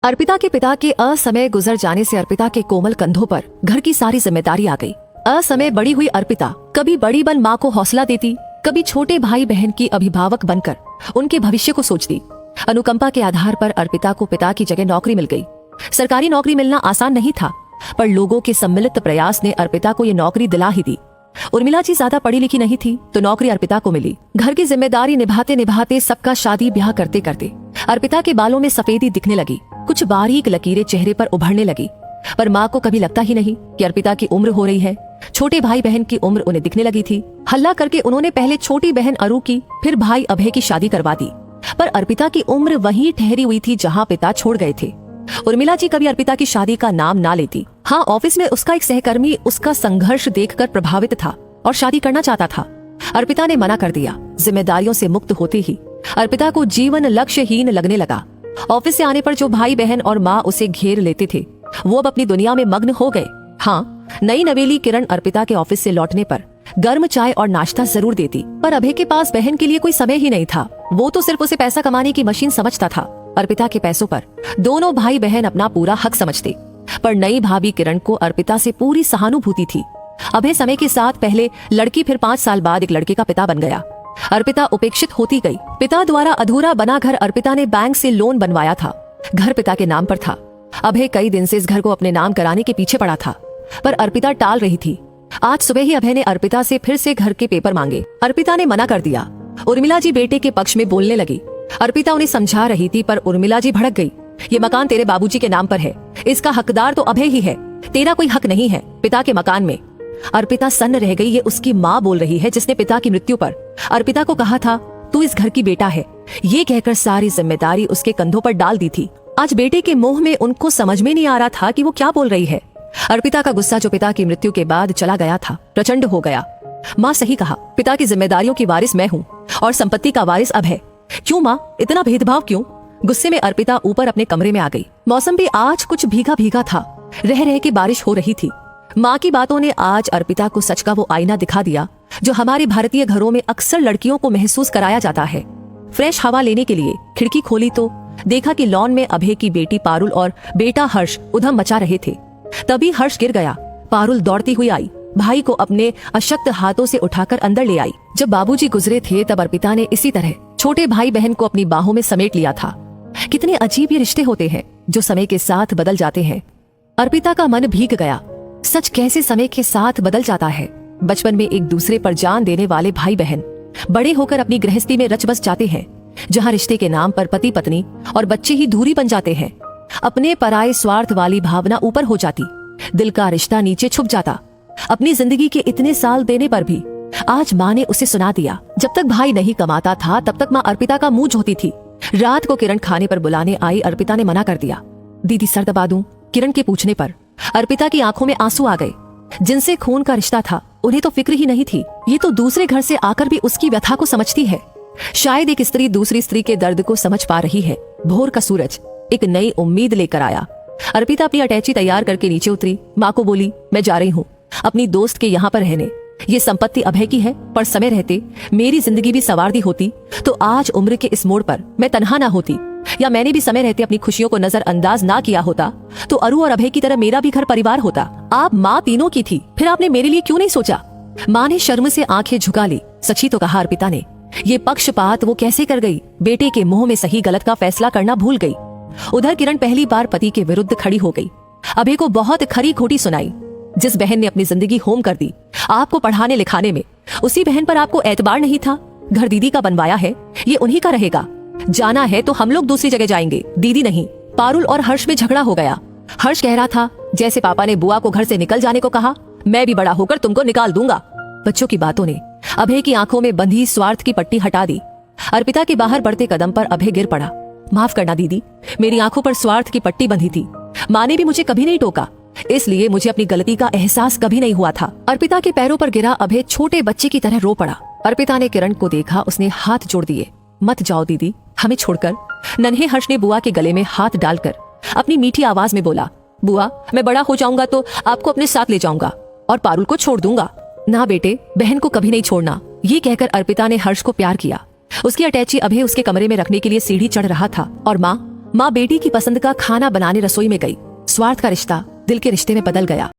अर्पिता के पिता के असमय गुजर जाने से अर्पिता के कोमल कंधों पर घर की सारी जिम्मेदारी आ गई। असमय बड़ी हुई अर्पिता कभी बड़ी बन माँ को हौसला देती, कभी छोटे भाई बहन की अभिभावक बनकर उनके भविष्य को सोचती। अनुकंपा के आधार पर अर्पिता को पिता की जगह नौकरी मिल गई। सरकारी नौकरी मिलना आसान नहीं था, पर लोगों के सम्मिलित प्रयास ने अर्पिता को ये नौकरी दिला ही दी। उर्मिला जी ज्यादा पढ़ी लिखी नहीं थी, तो नौकरी अर्पिता को मिली। घर की जिम्मेदारी निभाते निभाते सबका शादी ब्याह करते करते अर्पिता के बालों में सफेदी दिखने लगी, कुछ बारीक लकीरें चेहरे पर उभरने लगी। पर माँ को कभी लगता ही नहीं कि अर्पिता की उम्र हो रही है। छोटे भाई बहन की उम्र उन्हें दिखने लगी थी। हल्ला करके उन्होंने पहले छोटी बहन अरु की, फिर भाई अभय की शादी करवा दी। पर अर्पिता की उम्र वहीं ठहरी हुई थी जहाँ पिता छोड़ गए थे। उर्मिला जी कभी अर्पिता की शादी का नाम ना लेती। हाँ, ऑफिस में उसका एक सहकर्मी उसका संघर्ष देखकर प्रभावित था और शादी करना चाहता था। अर्पिता ने मना कर दिया। जिम्मेदारियों से मुक्त होते ही अर्पिता को जीवन लक्ष्यहीन लगने लगा। ऑफिस से आने पर जो भाई बहन और माँ उसे घेर लेते थे, वो अब अपनी दुनिया में मग्न हो गए। हाँ, नई नवेली किरण अर्पिता के ऑफिस से लौटने पर गर्म चाय और नाश्ता जरूर देती, पर अभय के पास बहन के लिए कोई समय ही नहीं था। वो तो सिर्फ उसे पैसा कमाने की मशीन समझता था। अर्पिता के पैसों पर दोनों भाई बहन अपना पूरा हक समझते, पर नई भाभी किरण को अर्पिता से पूरी सहानुभूति थी। अभय समय के साथ पहले लड़की, फिर 5 साल बाद एक लड़के का पिता बन गया। अर्पिता उपेक्षित होती गई। पिता द्वारा अधूरा बना घर अर्पिता ने बैंक से लोन बनवाया था। घर पिता के नाम पर था। अभय कई दिन से इस घर को अपने नाम कराने के पीछे पड़ा था, पर अर्पिता टाल रही थी। आज सुबह ही अभय ने अर्पिता से फिर से घर के पेपर मांगे। अर्पिता ने मना कर दिया। उर्मिला जी बेटे के पक्ष में बोलने लगी। अर्पिता उन्हें समझा रही थी, पर उर्मिला जी भड़क गई। ये मकान तेरे बाबूजी के नाम पर है, इसका हकदार तो अभय ही है, तेरा कोई हक नहीं है पिता के मकान में। अर्पिता सन्न रह गई। ये उसकी माँ बोल रही है जिसने पिता की मृत्यु पर अर्पिता को कहा था, तू इस घर की बेटा है। ये कहकर सारी जिम्मेदारी उसके कंधों पर डाल दी थी। आज बेटे के मुंह में उनको समझ में नहीं आ रहा था कि वो क्या बोल रही है। अर्पिता का गुस्सा जो पिता की मृत्यु के बाद चला गया था, प्रचंड हो गया। माँ सही कहा, पिता की जिम्मेदारियों की वारिस मैं हूँ और संपत्ति का वारिस अभय। क्यों माँ, इतना भेदभाव क्यों? गुस्से में अर्पिता ऊपर अपने कमरे में आ गई। मौसम भी आज कुछ भीगा भीगा था। रह रह के बारिश हो रही थी। माँ की बातों ने आज अर्पिता को सच का वो आईना दिखा दिया जो हमारे भारतीय घरों में अक्सर लड़कियों को महसूस कराया जाता है। फ्रेश हवा लेने के लिए खिड़की खोली तो देखा कि लॉन में अभय की बेटी पारुल और बेटा हर्ष उधम मचा रहे थे। तभी हर्ष गिर गया। पारुल दौड़ती हुई आई, भाई को अपने अशक्त हाथों से उठाकर अंदर ले आई। जब बाबूजी गुजरे थे तब अर्पिता ने इसी तरह छोटे भाई बहन को अपनी बाहों में समेट लिया था। कितने अजीब ये रिश्ते होते हैं जो समय के साथ बदल जाते हैं। अर्पिता का मन भीग गया। सच कैसे समय के साथ बदल जाता है। बचपन में एक दूसरे पर जान देने वाले भाई बहन बड़े होकर अपनी गृहस्थी में रच बस जाते हैं, जहाँ रिश्ते के नाम पर पति पत्नी और बच्चे ही दूरी बन जाते हैं। अपने पराये स्वार्थ वाली भावना ऊपर हो जाती, दिल का रिश्ता नीचे छुप जाता। अपनी जिंदगी के इतने साल देने पर भी आज माँ ने उसे सुना दिया। जब तक भाई नहीं कमाता था तब तक माँ अर्पिता का मुंह धोती थी। रात को किरण खाने पर बुलाने आई। अर्पिता ने मना कर दिया। दीदी सर दबा दूं? किरण के पूछने पर अर्पिता की आंखों में आंसू आ गए। जिनसे खून का रिश्ता था उन्हें तो फिक्र ही नहीं थी। ये तो दूसरे घर से आकर भी उसकी व्यथा को समझती है। शायद एक स्त्री दूसरी स्त्री के दर्द को समझ पा रही है। भोर का सूरज एक नई उम्मीद लेकर आया। अर्पिता अपनी अटैची तैयार करके नीचे उतरी। माँ को बोली, मैं जा रही हूँ अपनी दोस्त के यहाँ पर रहने। ये संपत्ति अभय की है, पर समय रहते मेरी जिंदगी भी संवार दी होती तो आज उम्र के इस मोड़ पर मैं तन्हा ना होती, या मैंने भी समय रहते अपनी खुशियों को नजरअंदाज ना किया होता तो अरु और अभय की तरह मेरा भी घर परिवार होता। आप माँ तीनों की थी, फिर आपने मेरे लिए क्यों नहीं सोचा? माँ ने शर्म से आंखें झुका ली। सच्ची तो कहा अर्पिता ने। ये पक्षपात वो कैसे कर गई? बेटे के मुंह में सही गलत का फैसला करना भूल गई। उधर किरण पहली बार पति के विरुद्ध खड़ी हो गई। अभय को बहुत खरी खोटी सुनाई। जिस बहन ने अपनी जिंदगी होम कर दी आपको पढ़ाने लिखाने में, उसी बहन पर आपको एतबार नहीं था। घर दीदी का बनवाया है, ये उन्हीं का रहेगा। जाना है तो हम लोग दूसरी जगह जाएंगे, दीदी नहीं। पारुल और हर्ष में झगड़ा हो गया। हर्ष कह रहा था, जैसे पापा ने बुआ को घर से निकल जाने को कहा, मैं भी बड़ा होकर तुमको निकाल दूंगा। बच्चों की बातों ने अभय की आंखों में बंधी स्वार्थ की पट्टी हटा दी। अर्पिता के बाहर बढ़ते कदम पर अभय गिर पड़ा। माफ करना दीदी, मेरी आंखों पर स्वार्थ की पट्टी बंधी थी। माँ ने भी मुझे कभी नहीं टोका, इसलिए मुझे अपनी गलती का एहसास कभी नहीं हुआ था। अर्पिता के पैरों पर गिरा अभय छोटे बच्चे की तरह रो पड़ा। अर्पिता ने किरण को देखा। उसने हाथ जोड़ दिए। मत जाओ दीदी, हमें छोड़कर। नन्हे हर्ष ने बुआ के गले में हाथ डालकर अपनी मीठी आवाज में बोला, बुआ मैं बड़ा हो जाऊंगा तो आपको अपने साथ ले जाऊंगा और पारुल को छोड़ दूंगा। ना बेटे, बहन को कभी नहीं छोड़ना। ये कहकर अर्पिता ने हर्ष को प्यार किया। उसकी अटैची अभय उसके कमरे में रखने के लिए सीढ़ी चढ़ रहा था और माँ माँ बेटी की पसंद का खाना बनाने रसोई में गई। स्वार्थ का रिश्ता दिल के रिश्ते में बदल गया।